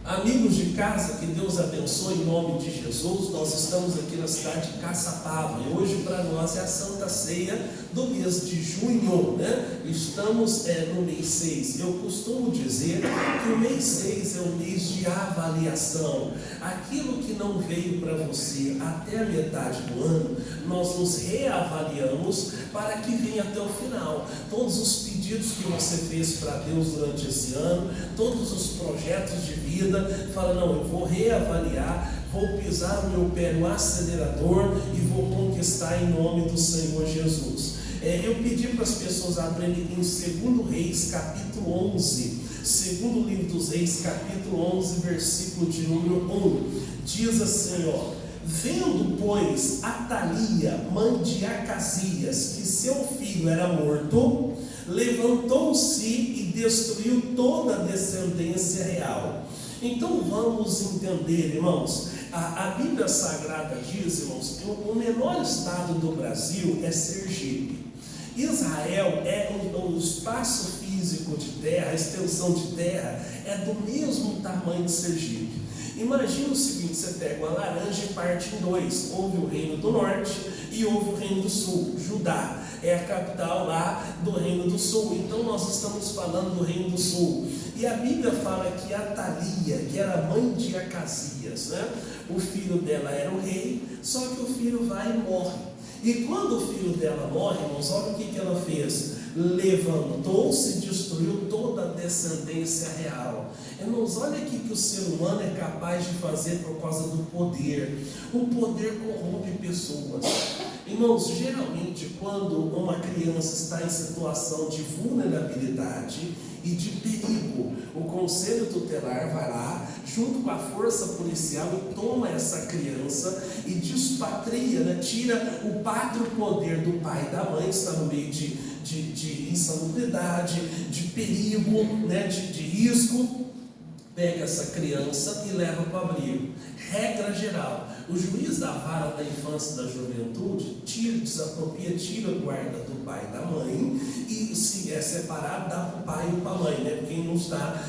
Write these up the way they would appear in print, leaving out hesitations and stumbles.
Amigos de casa, que Deus abençoe em nome de Jesus. Nós estamos aqui na cidade de Caçapava e hoje para nós é a Santa Ceia do mês de junho, né? Estamos no mês 6. Eu costumo dizer que o mês 6 é o mês de avaliação. Aquilo que não veio para você até a metade do ano, nós nos reavaliamos para que venha até o final. Todos os pedidos que você fez para Deus durante esse ano, todos os projetos de vida, fala, não, eu vou reavaliar, vou pisar o meu pé no acelerador e vou conquistar em nome do Senhor Jesus. Eu pedi para as pessoas abrirem em 2 Reis, capítulo 11, segundo livro dos Reis, capítulo 11, versículo de número 1, diz assim, vendo, pois, Atalia, mãe de Acasias, que seu filho era morto, levantou-se e destruiu toda a descendência real. Então vamos entender, irmãos, a Bíblia Sagrada diz, irmãos, que o menor estado do Brasil é Sergipe. Israel é o espaço físico de terra, a extensão de terra é do mesmo tamanho de Sergipe. Imagina o seguinte, você pega uma laranja e parte em dois. Houve o reino do norte e houve o reino do sul. Judá é a capital lá do reino do sul. Então nós estamos falando do reino do sul. E a Bíblia fala que Atalia, que era mãe de Acasias, né? O filho dela era o rei, só que o filho vai e morre. E quando o filho dela morre, irmãos, olha o que ela fez. Levantou-se e destruiu toda a descendência real. Irmãos, olha aqui que o ser humano é capaz de fazer por causa do poder. O poder corrompe pessoas. Irmãos, geralmente quando uma criança está em situação de vulnerabilidade e de perigo, o conselho tutelar vai lá, junto com a força policial, e toma essa criança e despatria, né? Tira o pátrio poder do pai e da mãe, que está no meio de insalubridade, de perigo, né? de risco. Pega essa criança e leva para o abrigo. Regra geral, o juiz da vara da infância e da juventude desapropria, tira a guarda do pai e da mãe, e se é separado, dá para o pai e para a mãe, né? Quem não está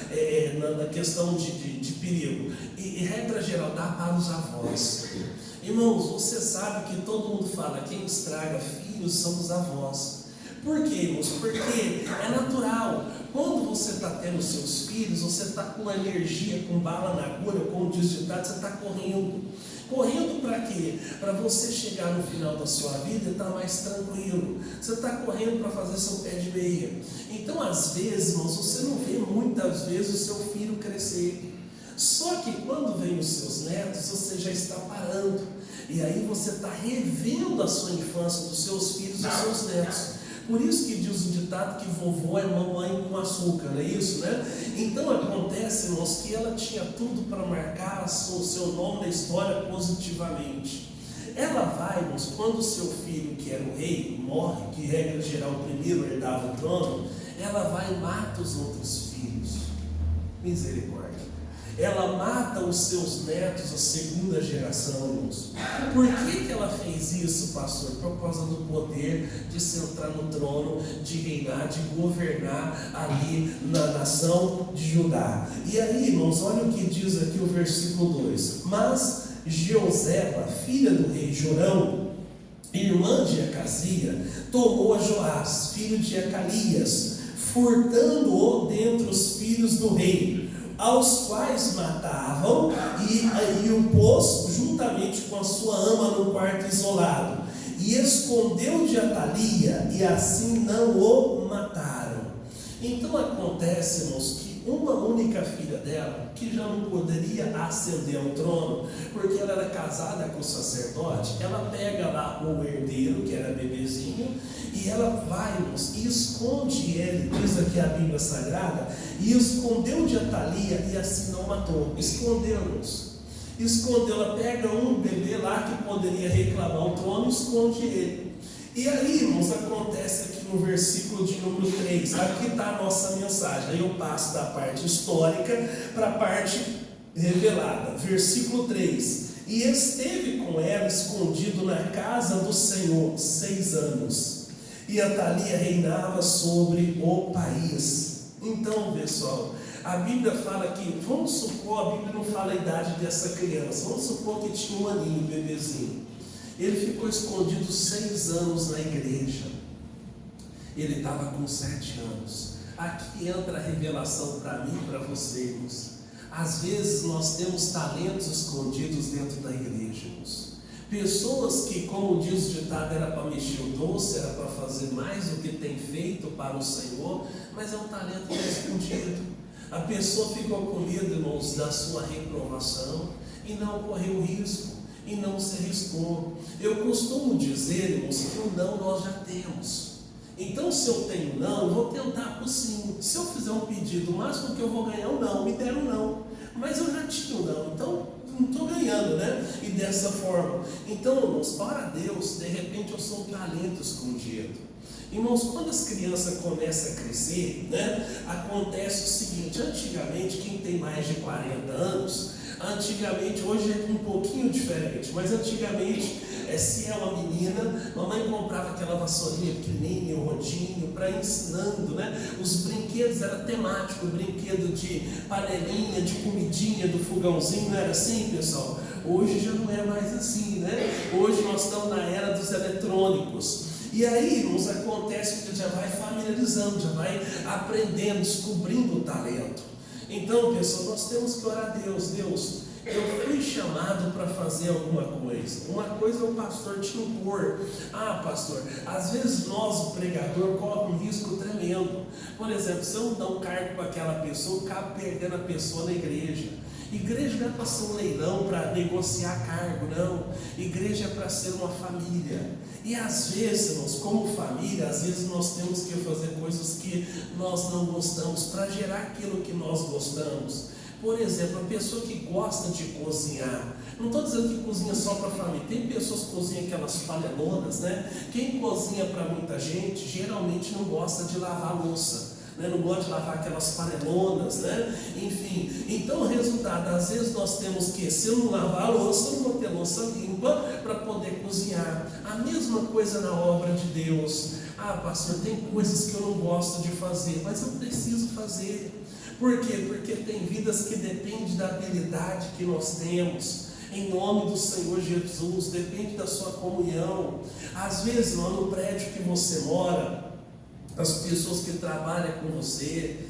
na questão de perigo. E regra geral, dá para os avós. Irmãos, você sabe que todo mundo fala, quem estraga filhos são os avós. Por quê, irmãos? Porque é natural. Quando você está tendo seus filhos, você está com energia, com bala na agulha, como diz o ditado, você está correndo. Correndo para quê? Para você chegar no final da sua vida e estar mais tranquilo. Você está correndo para fazer seu pé de meia. Então, às vezes, irmãos, você não vê muitas vezes o seu filho crescer. Só que quando vem os seus netos, você já está parando. E aí você está revendo a sua infância, dos seus filhos e dos seus netos. Por isso que diz o ditado que vovó é mamãe com açúcar, não é isso, né? Então acontece, irmãos, que ela tinha tudo para marcar o seu nome na história positivamente. Ela vai, irmãos, quando o seu filho, que era o rei, morre, que regra geral o primeiro herdava o trono, ela vai e mata os outros filhos. Misericórdia. Ela mata os seus netos, a segunda geração, irmãos. Por que ela fez isso, pastor? Por causa do poder de sentar no trono, de reinar, de governar ali na nação de Judá. E aí, irmãos, olha o que diz aqui o versículo 2. Mas Jeoseba, filha do rei Jorão, irmã de Acasia, tomou a Joás, filho de Acalias, furtando-o dentre os filhos do rei, aos quais matavam, e o pôs juntamente com a sua ama no quarto isolado, e escondeu de Atalia, e assim não o mataram. Então acontece, irmãos, que uma única filha dela, que já não poderia ascender ao trono, porque ela era casada com o sacerdote, ela pega lá o herdeiro, que era bebezinho, e ela vai, irmãos, e esconde ele, diz aqui a Bíblia Sagrada, e escondeu de Atalia, e assim não matou. Escondeu-nos. Escondeu, ela pega um bebê lá que poderia reclamar o trono e esconde ele. E aí, irmãos, acontece aqui no versículo de número 3, aqui está a nossa mensagem. Aí eu passo da parte histórica para a parte revelada. Versículo 3: e esteve com ela escondido na casa do Senhor 6 anos, e Atalia reinava sobre o país. Então, pessoal, A Bíblia fala que, vamos supor, a Bíblia não fala a idade dessa criança, vamos supor que tinha um aninho, um bebezinho. Ele ficou escondido 6 anos na igreja. Ele estava com 7 anos. Aqui entra a revelação para mim e para vocês. Às vezes nós temos talentos escondidos dentro da igreja, irmãos. Pessoas que, como diz o ditado, era para mexer o doce, era para fazer mais do que tem feito para o Senhor, mas é um talento que é escondido. A pessoa ficou com medo, irmãos, da sua reprovação e não correu risco, e não se arriscou. Eu costumo dizer, irmãos, que o não nós já temos. Então, se eu tenho não, eu vou tentar por sim. Se eu fizer um pedido, o máximo que eu vou ganhar é o não, me deram não. Mas eu já tinha o não, então não estou ganhando, né? E dessa forma. Então, irmãos, para Deus, de repente eu sou um talento escondido. Irmãos, quando as crianças começam a crescer, né? Acontece o seguinte: antigamente, quem tem mais de 40 anos, antigamente, hoje é um pouquinho diferente, mas antigamente, se é uma menina, mamãe comprava aquela vassourinha pequenininha, o rodinho, para ir ensinando, né? Os brinquedos eram temáticos, brinquedo de panelinha, de comidinha, do fogãozinho, não era assim, pessoal? Hoje já não é mais assim, né? Hoje nós estamos na era dos eletrônicos. E aí, irmãos, acontece que já vai familiarizando, já vai aprendendo, descobrindo o talento. Então, pessoal, nós temos que orar a Deus. Deus, eu fui chamado para fazer alguma coisa. Uma coisa é o pastor te impor. Ah, pastor, às vezes nós, o pregador, corre um risco tremendo. Por exemplo, se eu não dar um cargo para aquela pessoa, eu acabo perdendo a pessoa na igreja. Igreja não é para ser um leilão para negociar cargo, não. Igreja é para ser uma família. E às vezes, irmãos, como família, às vezes nós temos que fazer coisas que nós não gostamos para gerar aquilo que nós gostamos. Por exemplo, a pessoa que gosta de cozinhar, não estou dizendo que cozinha só para a família, tem pessoas que cozinham aquelas panelonas, né? Quem cozinha para muita gente, geralmente não gosta de lavar a louça. Não gosta de lavar aquelas panelonas, né? Enfim, então o resultado, às vezes nós temos que, se eu não lavar a louça, eu não vou ter louça limpa para poder cozinhar. A mesma coisa na obra de Deus. Ah, pastor, tem coisas que eu não gosto de fazer, mas eu preciso fazer. Por quê? Porque tem vidas que dependem da habilidade que nós temos. Em nome do Senhor Jesus, depende da sua comunhão. Às vezes, lá no prédio que você mora, as pessoas que trabalham com você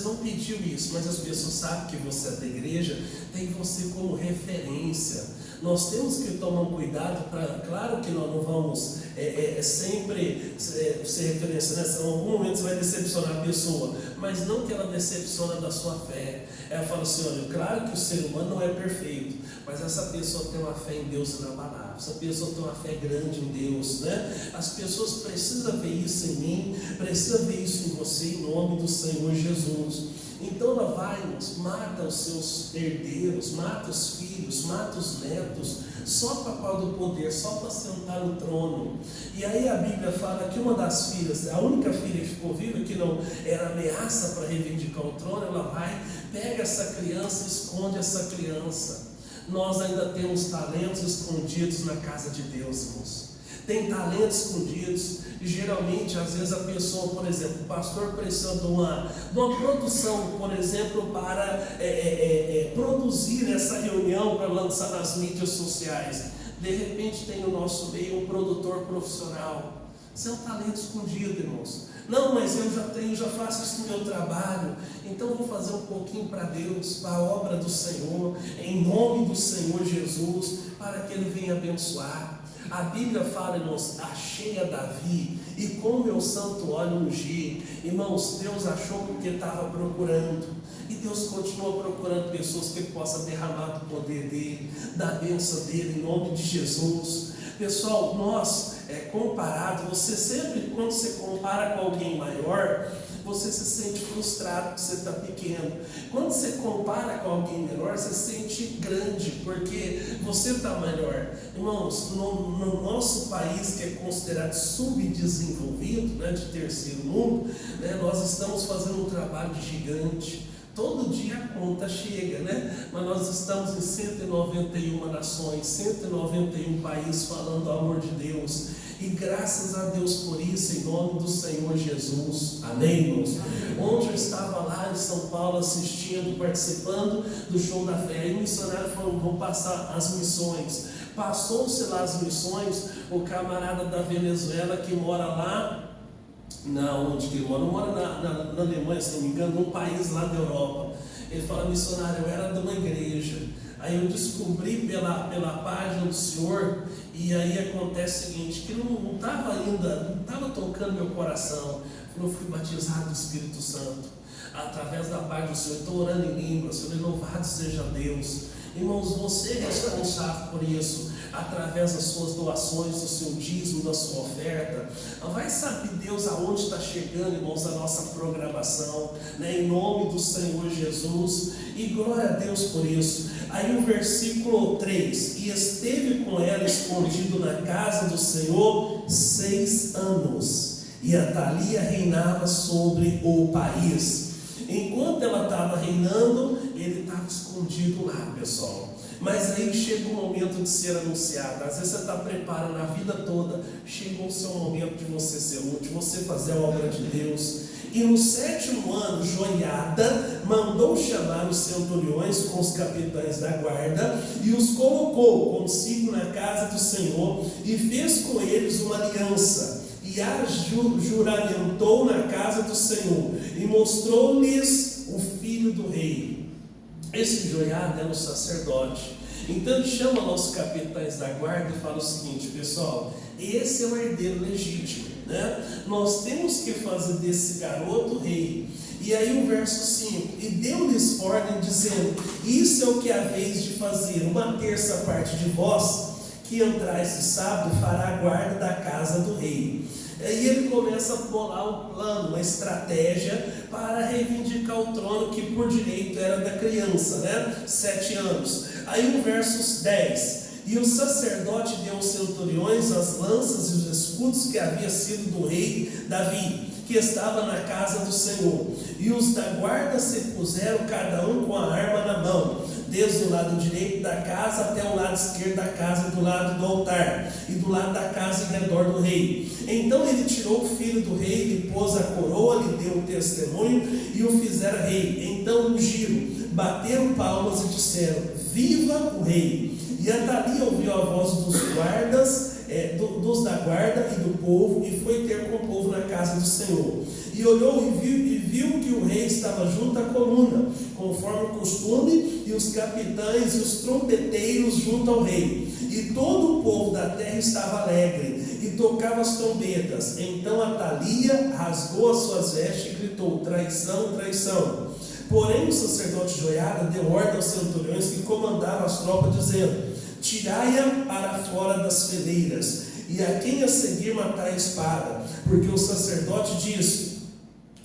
não pediu isso, mas as pessoas sabem que você é da igreja, tem você como referência. Nós temos que tomar um cuidado para, claro que nós não vamos sempre ser referência, né? Em algum momento você vai decepcionar a pessoa, mas não que ela decepciona da sua fé. Ela fala assim: olha, claro que o ser humano não é perfeito, mas essa pessoa tem uma fé em Deus inabalável, essa pessoa tem uma fé grande em Deus, né? As pessoas precisam ver isso em mim, precisam ver isso em você, em nome do Senhor Jesus. Então ela vai, mata os seus herdeiros, mata os filhos, mata os netos, só para qual do poder, só para sentar no trono. E aí a Bíblia fala que uma das filhas, a única filha que ficou viva, que não era ameaça para reivindicar o trono, ela vai, pega essa criança e esconde essa criança. Nós ainda temos talentos escondidos na casa de Deus, irmãos. Tem talentos escondidos, e geralmente, às vezes a pessoa, por exemplo, o pastor precisa de uma produção, por exemplo, para produzir essa reunião para lançar nas mídias sociais. De repente tem no nosso meio um produtor profissional. Isso é um talento escondido, irmãos. Não, mas eu já faço isso no meu trabalho, então vou fazer um pouquinho para Deus, para a obra do Senhor, em nome do Senhor Jesus, para que Ele venha abençoar. A Bíblia fala, irmãos, achei a Davi e com meu santo óleo ungi. Irmãos, Deus achou porque estava procurando. E Deus continua procurando pessoas que Ele possa derramar do poder dEle, da bênção dEle, em nome de Jesus. Pessoal, nós, comparado, você sempre, quando você compara com alguém maior, você se sente frustrado porque você está pequeno. Quando você compara com alguém menor, você se sente grande, porque você está melhor. Irmãos, no nosso país, que é considerado subdesenvolvido, né, de terceiro mundo, né, nós estamos fazendo um trabalho gigante. Todo dia a conta chega, né? Mas nós estamos em 191 nações, 191 países falando do amor de Deus. E graças a Deus por isso, em nome do Senhor Jesus. Amém, irmãos? Ontem eu estava lá em São Paulo assistindo, participando do show da fé. Aí o missionário falou, vão passar as missões. Passou-se lá as missões, o camarada da Venezuela que mora lá, onde que ele mora? Não mora na Alemanha, se não me engano, num país lá da Europa. Ele fala, missionário, eu era de uma igreja. Aí eu descobri pela página do senhor, e aí acontece o seguinte, que não estava tocando meu coração. Eu fui batizado do Espírito Santo, através da página do Senhor, estou orando em línguas, Senhor, louvado seja Deus. Irmãos, você é responsável por isso, através das suas doações, do seu dízimo, da sua oferta. Vai saber Deus aonde está chegando, irmãos, a nossa programação, né? Em nome do Senhor Jesus, e glória a Deus por isso. Aí o versículo 3, e esteve com ela escondido na casa do Senhor 6 anos, e Atalia reinava sobre o país. Enquanto ela estava reinando, ele estava escondido lá, pessoal. Mas aí chega o momento de ser anunciado. Às vezes você está preparando a vida toda, chegou o seu momento de você ser útil, você fazer a obra de Deus. E no 7º ano, Joiada mandou chamar os centuriões com os capitães da guarda e os colocou consigo na casa do Senhor e fez com eles uma aliança. E a juramentou na casa do Senhor e mostrou-lhes o filho do rei. Esse Joiada era um sacerdote. Então ele chama lá os capitães da guarda e fala o seguinte, pessoal, esse é o herdeiro legítimo, né? Nós temos que fazer desse garoto rei. E aí o verso 5, e deu-lhes ordem dizendo, isso é o que haveis de fazer, 1/3 parte de vós que entrais de sábado fará a guarda da casa do rei. E ele começa a bolar um plano, uma estratégia para reivindicar o trono que por direito era da criança, né? 7 anos. Aí no versos 10, e o sacerdote deu aos centuriões as lanças e os escudos que havia sido do rei Davi, que estava na casa do Senhor. E os da guarda se puseram cada um com a arma na mão, desde o lado direito da casa até o lado esquerdo da casa, do lado do altar, e do lado da casa em redor do rei. Então ele tirou o filho do rei, lhe pôs a coroa, lhe deu o testemunho, e o fizeram rei. Então ungiram, bateram palmas e disseram, viva o rei! E Atalia ouviu a voz dos guardas, dos da guarda e do povo, e foi ter com o povo na casa do Senhor. E olhou e viu que o rei estava junto à coluna, conforme o costume, e os capitães e os trombeteiros junto ao rei. E todo o povo da terra estava alegre, e tocava as trombetas. Então Atalia rasgou as suas vestes e gritou, traição, traição. Porém o sacerdote Joiada deu ordem aos centuriões que comandaram as tropas, dizendo, tirai-a para fora das fileiras, e a quem a seguir matai a espada, porque o sacerdote diz,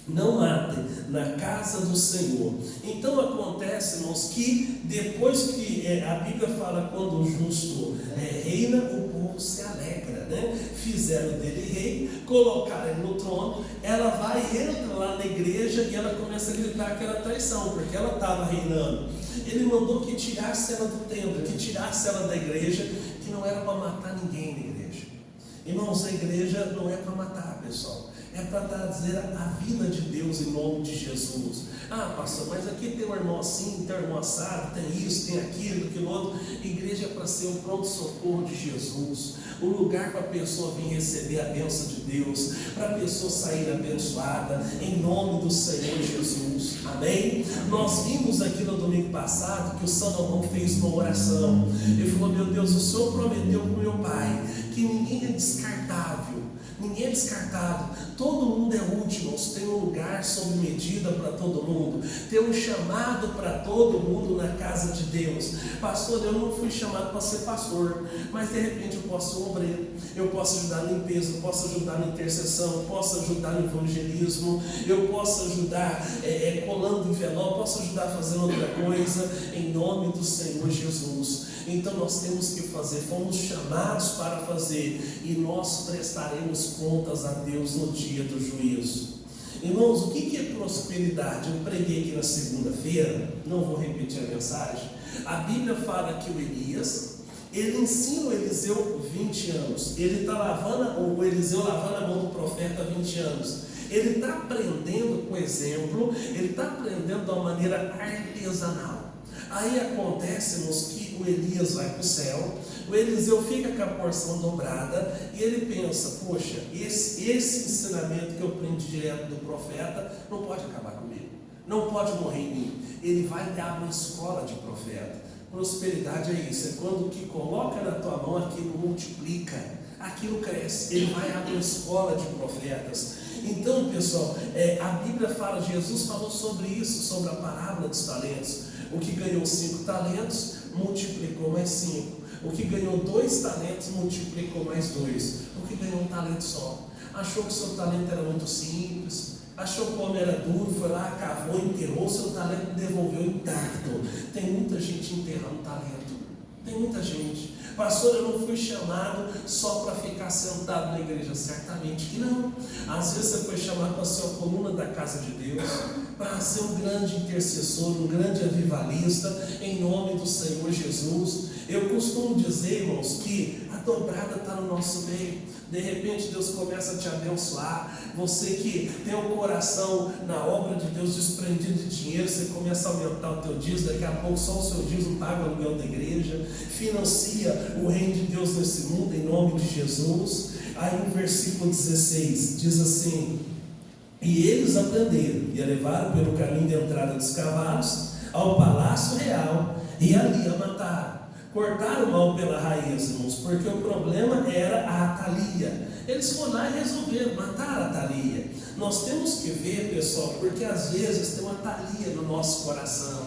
não matem na casa do Senhor. Então acontece, irmãos, que depois que a Bíblia fala quando o justo reina, o povo se alegra, né? Fizeram dele rei, colocaram ele no trono, ela vai e entra lá na igreja e ela começa a gritar que era traição, porque ela estava reinando. Ele mandou que tirasse ela do templo, que tirasse ela da igreja, que não era para matar ninguém na igreja. Irmãos, a igreja não é para matar, pessoal. É para trazer a vida de Deus em nome de Jesus. Ah, pastor, mas aqui tem um irmão assim, tem um irmão assado, tem isso, tem aquilo, aquilo outro. Igreja é para ser um pronto-socorro de Jesus, um lugar para a pessoa vir receber a bênção de Deus, para a pessoa sair abençoada, em nome do Senhor Jesus. Amém? Nós vimos aqui no domingo passado que o Salomão fez uma oração. Ele falou, meu Deus, o Senhor prometeu para o meu pai que ninguém é descartável. Ninguém é descartado, todo mundo é útil, tem um lugar sob medida para todo mundo, tem um chamado para todo mundo na casa de Deus. Pastor, eu não fui chamado para ser pastor, mas de repente eu posso ser um obreiro, eu posso ajudar na limpeza, eu posso ajudar na intercessão, eu posso ajudar no evangelismo, eu posso ajudar colando envelope, eu posso ajudar fazendo outra coisa, em nome do Senhor Jesus. Então nós temos que fazer, fomos chamados para fazer, e nós prestaremos contas a Deus no dia do juízo. Irmãos, o que é prosperidade? Eu preguei aqui na segunda-feira, não vou repetir a mensagem. A Bíblia fala que o Elias, ele ensina o Eliseu 20 anos. Ele está lavando, o Eliseu lavando a mão do profeta há 20 anos. Ele está aprendendo com exemplo, ele está aprendendo de uma maneira artesanal. Aí acontece, irmãos, que o Elias vai para o céu, o Eliseu fica com a porção dobrada e ele pensa, poxa, esse ensinamento que eu aprendi direto do profeta não pode acabar comigo, não pode morrer em mim. Ele vai dar uma escola de profeta. Prosperidade é isso, é quando o que coloca na tua mão aquilo multiplica, aquilo cresce. Ele vai abrir uma escola de profetas. Então, pessoal, a Bíblia fala, Jesus falou sobre isso, sobre a parábola dos talentos. O que ganhou 5 talentos, multiplicou mais 5. O que ganhou 2 talentos, multiplicou mais 2. O que ganhou 1 talento só, achou que o seu talento era muito simples, achou que o homem era duro, foi lá, cavou, enterrou, seu talento devolveu intacto. Tem muita gente enterrando talento. Tem muita gente. Pastor, eu não fui chamado só para ficar sentado na igreja. Certamente que não. Às vezes você foi chamado para ser a coluna da casa de Deus, para ser um grande intercessor, um grande avivalista, em nome do Senhor Jesus. Eu costumo dizer, irmãos, que a dobrada está no nosso meio. De repente Deus começa a te abençoar. Você que tem o coração na obra de Deus desprendido de dinheiro, você começa a aumentar o teu dízimo. Daqui a pouco só o seu dízimo paga o aluguel da igreja, financia o reino de Deus nesse mundo, em nome de Jesus. Aí no versículo 16 diz assim: e eles aprenderam e a levaram pelo caminho de entrada dos cavalos ao palácio real, e ali a mataram. Cortaram o mal pela raiz, irmãos, porque o problema era a Atalia. Eles foram lá e resolveram matar a Atalia. Nós temos que ver, pessoal, porque às vezes tem uma Atalia no nosso coração.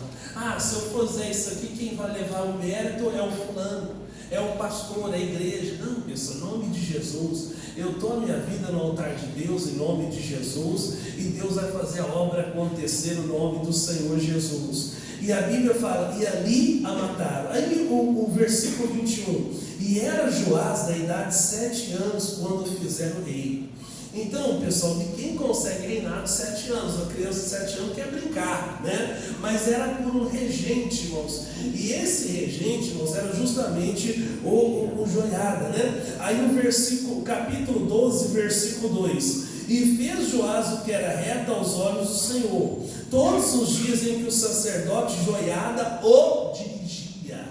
Se eu fizer isso aqui, quem vai levar o mérito é o fulano, é o pastor, é a igreja. Não, pessoal, em nome de Jesus, eu estou a minha vida no altar de Deus, em nome de Jesus, e Deus vai fazer a obra acontecer no nome do Senhor Jesus. E a Bíblia fala, e ali a mataram. Aí o versículo 21, e era Joás da idade de 7 anos quando fizeram rei. Então, pessoal, ninguém consegue reinar de 7 anos. Uma criança de 7 anos quer brincar, né? Mas era por um regente, irmãos. E esse regente, irmãos, era justamente o Joiada, né? Aí o capítulo 12, versículo 2. E fez Joás o que era reto aos olhos do Senhor, todos os dias em que o sacerdote Joiada o dirigia.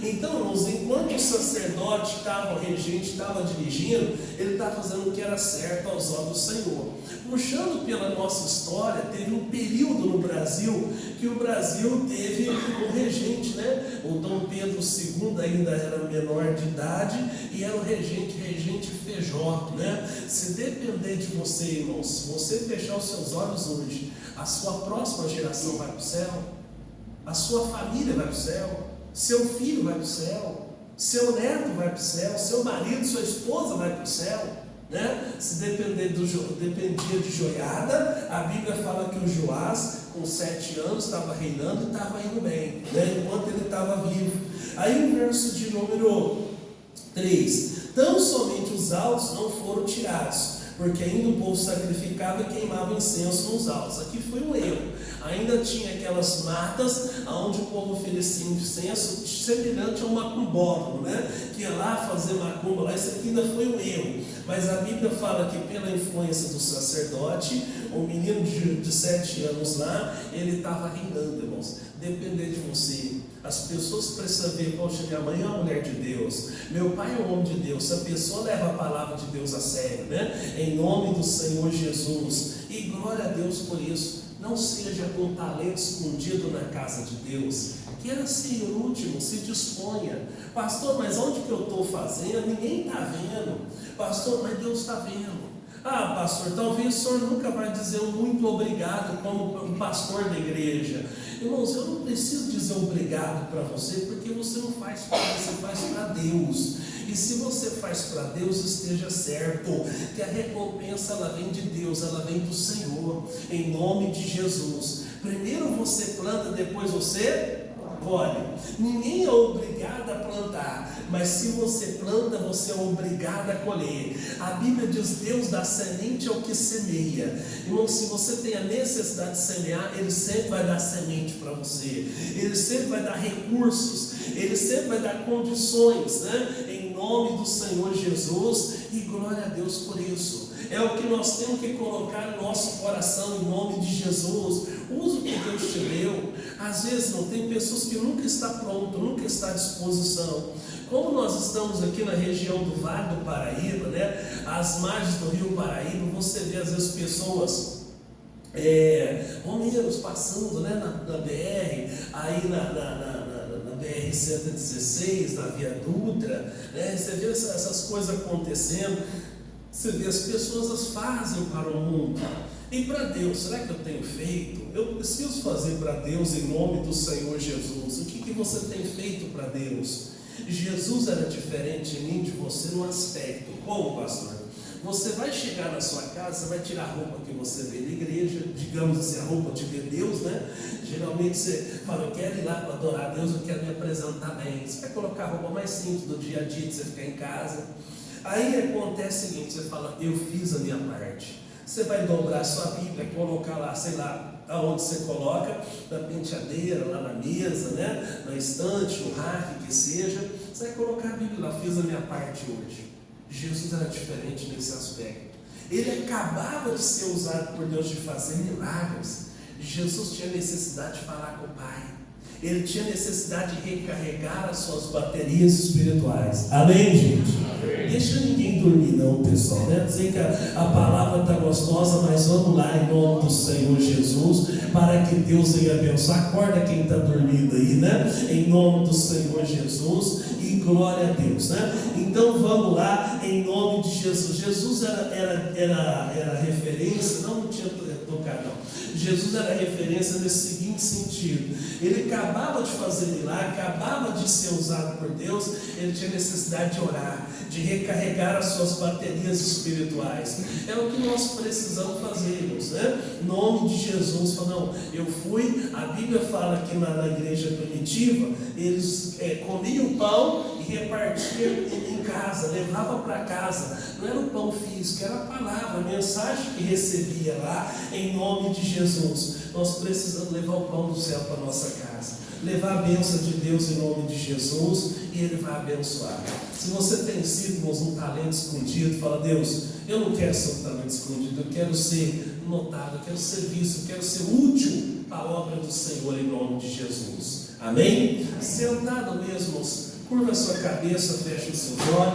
Então, irmãos, enquanto o sacerdote estava, o regente estava dirigindo, ele estava fazendo o que era certo aos olhos do Senhor. Puxando pela nossa história, teve um período no Brasil que o Brasil teve um regente, né? O Dom Pedro II ainda era menor de idade e era o regente Feijó, né? Se depender de você, irmãos, se você fechar os seus olhos hoje, a sua próxima geração vai para o céu, a sua família vai para o céu, seu filho vai para o céu, seu neto vai para o céu, seu marido, sua esposa vai para o céu, né? Se dependia de Joiada, a Bíblia fala que o Joás, com 7 anos, estava reinando e estava indo bem, né? Enquanto ele estava vivo. Aí o verso de número 3: tão somente os altos não foram tirados, porque ainda o povo sacrificava e queimava incenso nos altos. Aqui foi um erro. Ainda tinha aquelas matas onde o povo oferecia incenso, semelhante a um macumbódromo, né? Que ia lá fazer macumba lá. Isso aqui ainda foi um erro. Mas a Bíblia fala que pela influência do sacerdote, o menino de 7 anos lá, ele estava reinando, irmãos. Depender de você. As pessoas precisam ver, poxa, minha mãe é uma mulher de Deus, meu pai é um homem de Deus. Se a pessoa leva a palavra de Deus a sério, né? Em nome do Senhor Jesus. E glória a Deus por isso. Não seja com talento escondido na casa de Deus. Queira ser o último, se disponha. Pastor, mas onde que eu estou fazendo? Ninguém está vendo. Pastor, mas Deus está vendo. Pastor, talvez o senhor nunca vai dizer um muito obrigado como um pastor da igreja. Irmãos, eu não preciso dizer obrigado para você, porque você não faz para você, faz para Deus. E se você faz para Deus, esteja certo que a recompensa ela vem de Deus, ela vem do Senhor, em nome de Jesus. Primeiro você planta, depois você colhe. Ninguém é obrigado a plantar, mas se você planta, você é obrigado a colher. A Bíblia diz: Deus dá semente ao que semeia. Irmão, se você tem a necessidade de semear, Ele sempre vai dar semente para você, Ele sempre vai dar recursos, Ele sempre vai dar condições, né? Em nome do Senhor Jesus, e glória a Deus por isso. É o que nós temos que colocar no nosso coração, em nome de Jesus. Use o que Deus te deu. Às vezes não tem pessoas que nunca está pronto, nunca está à disposição. Como nós estamos aqui na região do Vale do Paraíba, né? Às margens do Rio Paraíba, você vê às vezes pessoas, romeiros passando, né, na BR, aí na BR-116, na Via Dutra, né? Você vê essas coisas acontecendo. Você vê, as pessoas as fazem para o mundo. E para Deus, será que eu tenho feito? Eu preciso fazer para Deus em nome do Senhor Jesus. O que você tem feito para Deus? Jesus era diferente em mim de você no aspecto. Como, pastor? Você vai chegar na sua casa, você vai tirar a roupa que você vê na igreja, digamos assim, a roupa de ver Deus, né? Geralmente você fala: eu quero ir lá para adorar a Deus, eu quero me apresentar bem. Você vai colocar a roupa mais simples do dia a dia, de você ficar em casa. Aí acontece o seguinte: você fala: eu fiz a minha parte. Você vai dobrar a sua Bíblia, colocar lá, sei lá, aonde você coloca, na penteadeira, lá na mesa, né? Na estante, no rack, que seja. Você vai colocar a Bíblia lá: fiz a minha parte hoje. Jesus era diferente nesse aspecto. Ele acabava de ser usado por Deus de fazer milagres. Jesus tinha necessidade de falar com o Pai. Ele tinha necessidade de recarregar as suas baterias espirituais. Amém, gente? Amém. Deixa ninguém dormir não, pessoal, né? Sei que a palavra está gostosa, mas vamos lá em nome do Senhor Jesus, para que Deus venha abençoar. Acorda quem está dormindo aí, né? Em nome do Senhor Jesus, e glória a Deus, né? Então vamos lá, em nome de Jesus. Jesus era referência, não tinha tocado, não. Jesus era referência nesse seguinte sentido: ele acabava de fazer milagre, acabava de ser usado por Deus, ele tinha necessidade de orar, de recarregar as suas baterias espirituais. É o que nós precisamos fazer, irmãos, né? Em nome de Jesus. Não, eu fui, a Bíblia fala que na igreja primitiva, eles comiam pão e repartiam em casa, levavam para casa. Não era o pão físico, era a palavra, a mensagem que recebia lá, em nome de Jesus. Nós precisamos levar o pão do céu para a nossa casa, levar a bênção de Deus em nome de Jesus, e Ele vai abençoar. Se você tem sido, irmãos, um talento escondido, fala: Deus, eu não quero ser um talento escondido, eu quero ser notado, eu quero ser visto, eu quero ser útil para a obra do Senhor em nome de Jesus. Amém? Sentado mesmo, curva a sua cabeça, feche os seus olhos.